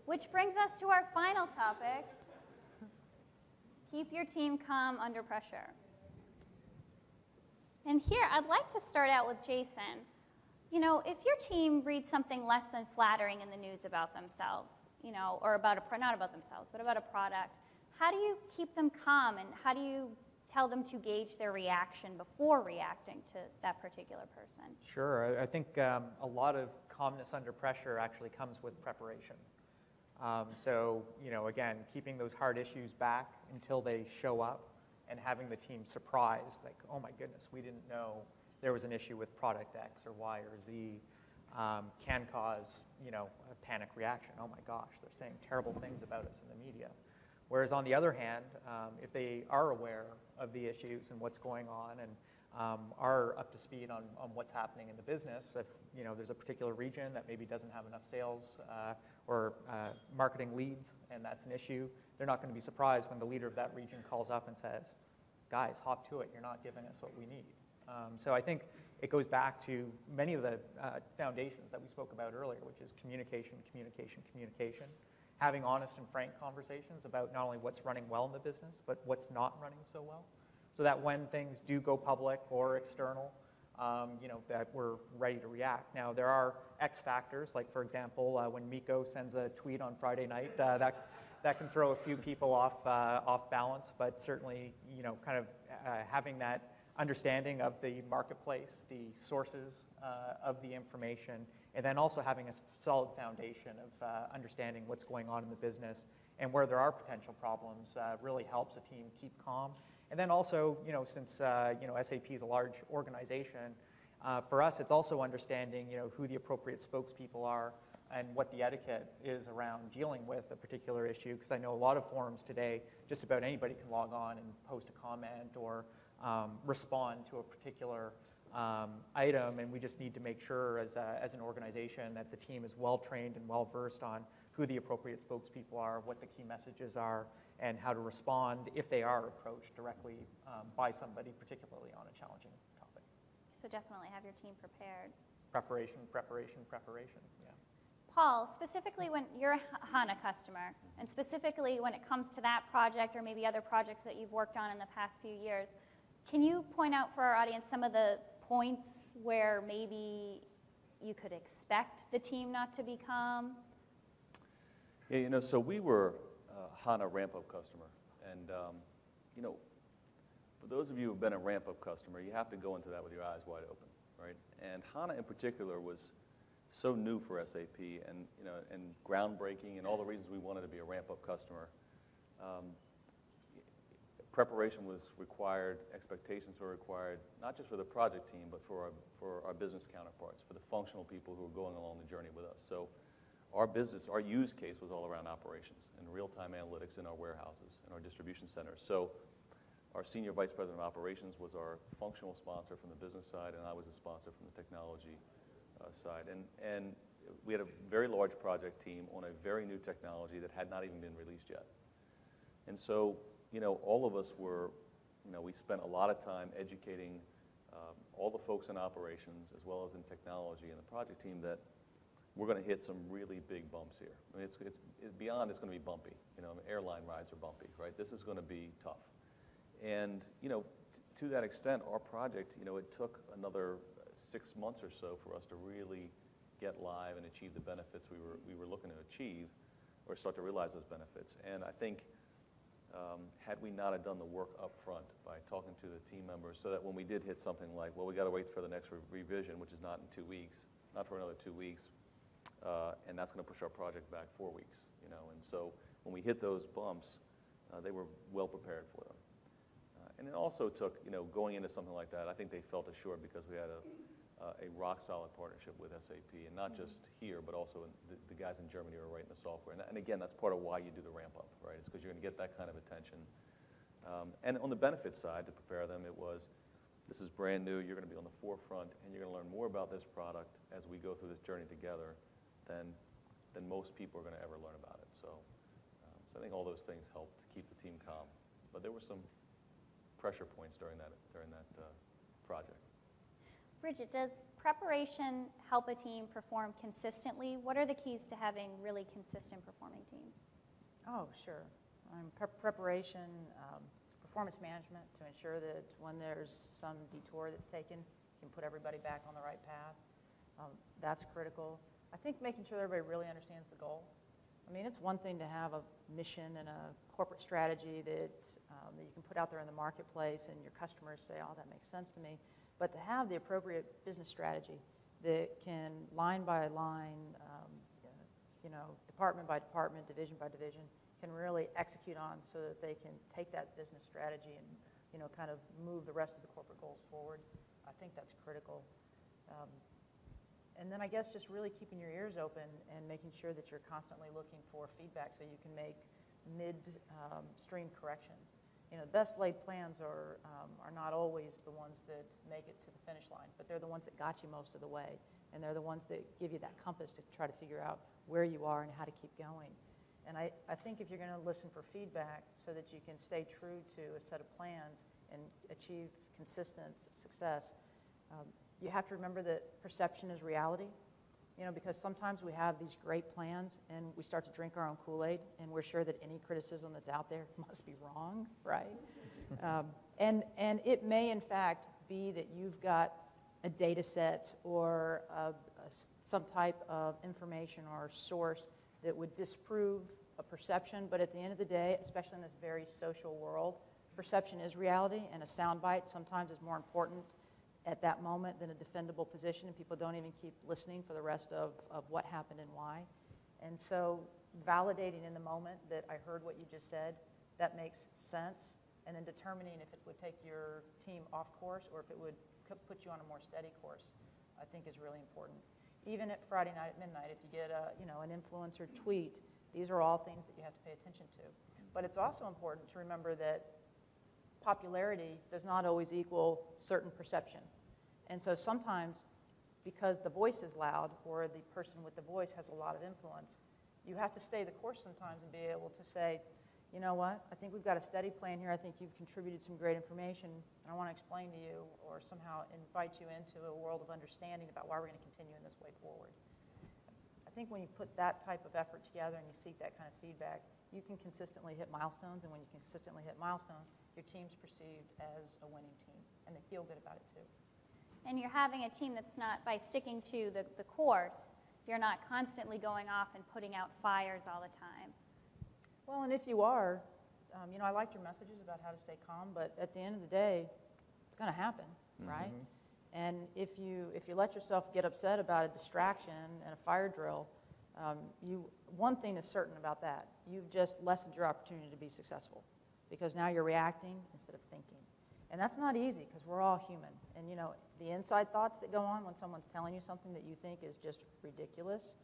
Which brings us to our final topic. Keep your team calm under pressure. And here, I'd like to start out with Jason. You know, if your team reads something less than flattering in the news about themselves, you know, or about not about themselves, but about a product, how do you keep them calm, and how do you tell them to gauge their reaction before reacting to that particular person? Sure. I think a lot of calmness under pressure actually comes with preparation. So, you know, again, keeping those hard issues back until they show up and having the team surprised, like, oh my goodness, we didn't know there was an issue with product X or Y or Z, can cause, you know, a panic reaction. Oh my gosh, they're saying terrible things about us in the media. Whereas on the other hand, if they are aware of the issues and what's going on and are up to speed on what's happening in the business, if, you know, there's a particular region that maybe doesn't have enough sales or marketing leads, and that's an issue, they're not going to be surprised when the leader of that region calls up and says, guys, hop to it, you're not giving us what we need. So I think it goes back to many of the foundations that we spoke about earlier, which is communication, communication, communication, having honest and frank conversations about not only what's running well in the business, but what's not running so well, so that when things do go public or external, you know, that we're ready to react. Now, there are X factors, like, for example, when Miko sends a tweet on Friday night, that can throw a few people off balance, but certainly, you know, kind of having that understanding of the marketplace, the sources of the information, and then also having a solid foundation of understanding what's going on in the business and where there are potential problems really helps a team keep calm. And then also, you know, since you know, SAP is a large organization, for us it's also understanding, you know, who the appropriate spokespeople are and what the etiquette is around dealing with a particular issue, because I know a lot of forums today, just about anybody can log on and post a comment or respond to a particular item, and we just need to make sure as an organization that the team is well trained and well versed on who the appropriate spokespeople are, what the key messages are, and how to respond if they are approached directly by somebody, particularly on a challenging topic. So definitely have your team prepared. Preparation, preparation, preparation, yeah. Paul, specifically when you're a HANA customer, and specifically when it comes to that project or maybe other projects that you've worked on in the past few years, can you point out for our audience some of the points where maybe you could expect the team not to be calm? Yeah, you know, so we were a HANA ramp-up customer, and you know, for those of you who've been a ramp-up customer, you have to go into that with your eyes wide open, right? And HANA in particular was so new for SAP, and you know, and groundbreaking, and all the reasons we wanted to be a ramp-up customer. Preparation was required, expectations were required, not just for the project team, but for our business counterparts, for the functional people who were going along the journey with us. So our use case was all around operations and real-time analytics in our warehouses and our distribution centers. So our senior vice president of operations was our functional sponsor from the business side, and I was a sponsor from the technology side. And we had a very large project team on a very new technology that had not even been released yet. And so, you know, all of us were, you know, we spent a lot of time educating all the folks in operations as well as in technology and the project team that we're going to hit some really big bumps here. I mean, it's beyond it's going to be bumpy. You know, airline rides are bumpy, right? This is going to be tough. And, you know, to that extent, our project, you know, it took another 6 months or so for us to really get live and achieve the benefits we were looking to achieve, or start to realize those benefits. And I think had we not have done the work up front by talking to the team members, so that when we did hit something like, well, we got to wait for the next revision, which is not in 2 weeks, not for another 2 weeks, and that's going to push our project back 4 weeks, you know. And so when we hit those bumps, they were well prepared for them. And it also took, you know, going into something like that, I think they felt assured because we had a rock-solid partnership with SAP, and not just here, but also the guys in Germany who are writing the software. And again, that's part of why you do the ramp-up, right? It's because you're going to get that kind of attention. And on the benefit side, to prepare them, it was, this is brand new, you're going to be on the forefront, and you're going to learn more about this product as we go through this journey together than most people are going to ever learn about it. So I think all those things helped keep the team calm. But there were some pressure points during that project. Bridgette, does preparation help a team perform consistently? What are the keys to having really consistent performing teams? Oh, sure. Preparation, performance management to ensure that when there's some detour that's taken, you can put everybody back on the right path. That's critical. I think making sure everybody really understands the goal. I mean, it's one thing to have a mission and a corporate strategy that you can put out there in the marketplace and your customers say, oh, that makes sense to me. But to have the appropriate business strategy that can, line by line, department by department, division by division, can really execute on so that they can take that business strategy and, kind of move the rest of the corporate goals forward. I think that's critical. And then I guess just really keeping your ears open and making sure that you're constantly looking for feedback so you can make mid-stream corrections. Best laid plans are not always the ones that make it to the finish line, but they're the ones that got you most of the way, and they're the ones that give you that compass to try to figure out where you are and how to keep going. And I think if you're going to listen for feedback so that you can stay true to a set of plans and achieve consistent success, you have to remember that perception is reality. Because sometimes we have these great plans and we start to drink our own Kool-Aid and we're sure that any criticism that's out there must be wrong, right? And it may in fact be that you've got a data set or some type of information or source that would disprove a perception, but at the end of the day, especially in this very social world, perception is reality, and a soundbite sometimes is more important at that moment than a defendable position, and people don't even keep listening for the rest of what happened and why. And so validating in the moment that I heard what you just said, that makes sense, and then determining if it would take your team off course or if it would put you on a more steady course, I think is really important. Even at Friday night at midnight, if you get an influencer tweet, these are all things that you have to pay attention to. But it's also important to remember that popularity does not always equal certain perception. And so sometimes, because the voice is loud or the person with the voice has a lot of influence, you have to stay the course sometimes and be able to say, you know what, I think we've got a steady plan here. I think you've contributed some great information, and I want to explain to you or somehow invite you into a world of understanding about why we're going to continue in this way forward. I think when you put that type of effort together and you seek that kind of feedback, you can consistently hit milestones, and when you consistently hit milestones, your team's perceived as a winning team, and they feel good about it too. And you're having a team that's not, by sticking to the course, you're not constantly going off and putting out fires all the time. Well, and if you are, I liked your messages about how to stay calm, but at the end of the day, it's going to happen, right? And if you let yourself get upset about a distraction and a fire drill, one thing is certain about that. You've just lessened your opportunity to be successful because now you're reacting instead of thinking. And that's not easy because we're all human. And, the inside thoughts that go on when someone's telling you something that you think is just ridiculous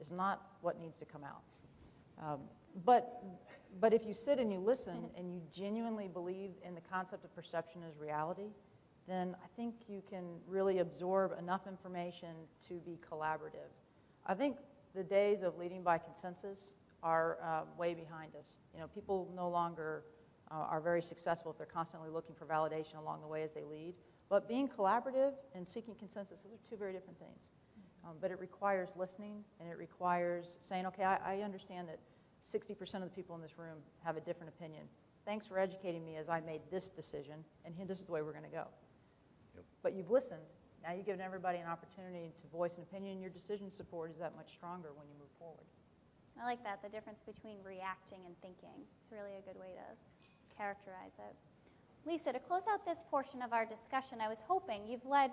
is not what needs to come out. But if you sit and you listen and you genuinely believe in the concept of perception as reality, then I think you can really absorb enough information to be collaborative. I think the days of leading by consensus are way behind us. People no longer are very successful if they're constantly looking for validation along the way as they lead. But being collaborative and seeking consensus, those are two very different things. But it requires listening, and it requires saying, okay, I understand that 60% of the people in this room have a different opinion. Thanks for educating me as I made this decision, and here, this is the way we're going to go. Yep. But you've listened. Now you've given everybody an opportunity to voice an opinion. Your decision support is that much stronger when you move forward. I like that, the difference between reacting and thinking. It's really a good way to characterize it. Lisa, to close out this portion of our discussion, I was hoping you've led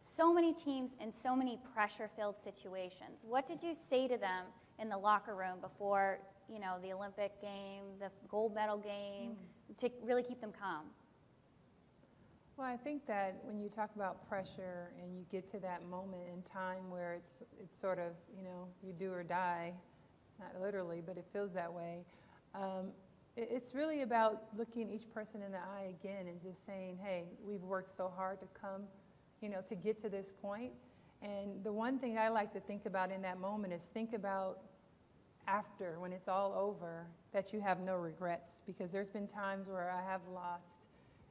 so many teams in so many pressure-filled situations. What did you say to them in the locker room before, the Olympic game, the gold medal game, to really keep them calm? Well, I think that when you talk about pressure and you get to that moment in time where it's sort of, you do or die, not literally, but it feels that way. It's really about looking each person in the eye again and just saying, hey, we've worked so hard to come, to get to this point. And the one thing I like to think about in that moment is think about after, when it's all over, that you have no regrets. Because there's been times where I have lost,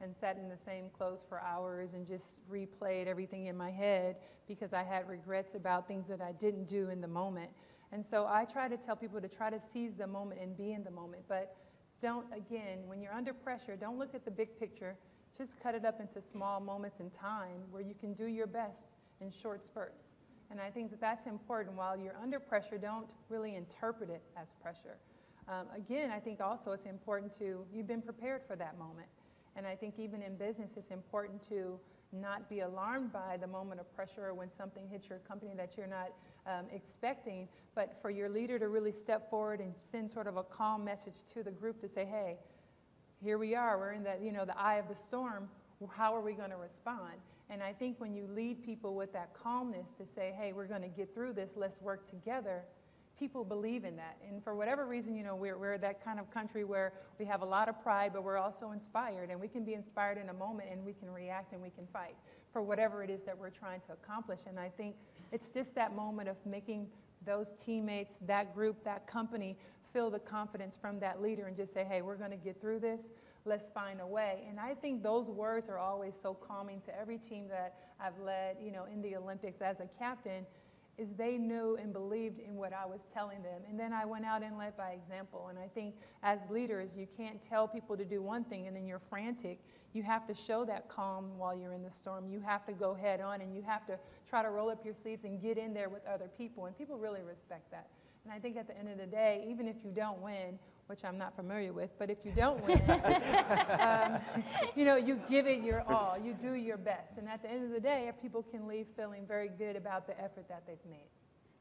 and sat in the same clothes for hours and just replayed everything in my head because I had regrets about things that I didn't do in the moment. And so I try to tell people to try to seize the moment and be in the moment. But don't, again, when you're under pressure, don't look at the big picture. Just cut it up into small moments in time where you can do your best in short spurts. And I think that that's important. While you're under pressure, don't really interpret it as pressure. Again, I think also it's important you've been prepared for that moment. And I think even in business, it's important to not be alarmed by the moment of pressure or when something hits your company that you're not expecting, but for your leader to really step forward and send sort of a calm message to the group to say, hey, here we are, we're in the eye of the storm, how are we going to respond? And I think when you lead people with that calmness to say, hey, we're going to get through this, let's work together, people believe in that. And for whatever reason, we're that kind of country where we have a lot of pride, but we're also inspired. And we can be inspired in a moment, and we can react and we can fight for whatever it is that we're trying to accomplish. And I think it's just that moment of making those teammates, that group, that company, feel the confidence from that leader and just say, hey, we're going to get through this. Let's find a way. And I think those words are always so calming to every team that I've led, in the Olympics as a captain, is they knew and believed in what I was telling them. And then I went out and led by example. And I think as leaders, you can't tell people to do one thing and then you're frantic. You have to show that calm while you're in the storm. You have to go head on, and you have to try to roll up your sleeves and get in there with other people. And people really respect that. And I think at the end of the day, even if you don't win, which I'm not familiar with, but if you don't win, you give it your all. You do your best. And at the end of the day, people can leave feeling very good about the effort that they've made.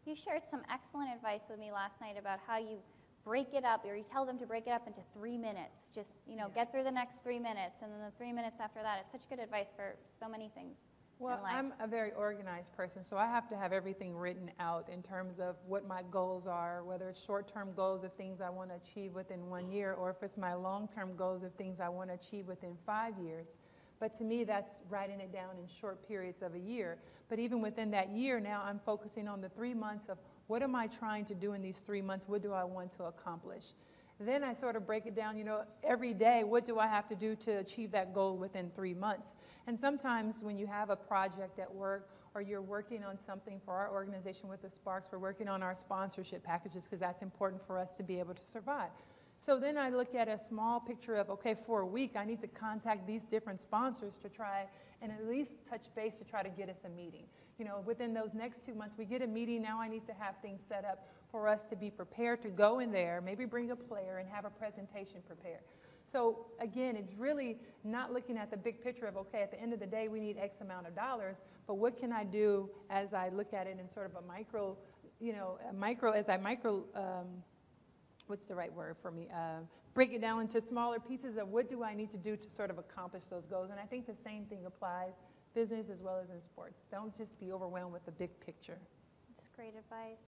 You shared some excellent advice with me last night about how you break it up, or you tell them to break it up into 3 minutes. Just, get through the next 3 minutes, and then the 3 minutes after that. It's such good advice for so many things. Well, I'm a very organized person, so I have to have everything written out in terms of what my goals are, whether it's short-term goals of things I want to achieve within 1 year, or if it's my long-term goals of things I want to achieve within 5 years. But to me, that's writing it down in short periods of a year. But even within that year, now I'm focusing on the 3 months of what am I trying to do in these 3 months? What do I want to accomplish? Then I sort of break it down, every day, what do I have to do to achieve that goal within 3 months? And sometimes when you have a project at work, or you're working on something for our organization with the Sparks, we're working on our sponsorship packages because that's important for us to be able to survive. So then I look at a small picture of, okay, for a week, I need to contact these different sponsors to try and at least touch base to try to get us a meeting. Within those next 2 months, we get a meeting. Now I need to have things set up for us to be prepared to go in there, maybe bring a player and have a presentation prepared. So again, it's really not looking at the big picture of, okay, at the end of the day, we need X amount of dollars, but what can I do as I look at it in sort of a micro, what's the right word for me? Break it down into smaller pieces of what do I need to do to sort of accomplish those goals. And I think the same thing applies business as well as in sports. Don't just be overwhelmed with the big picture. That's great advice.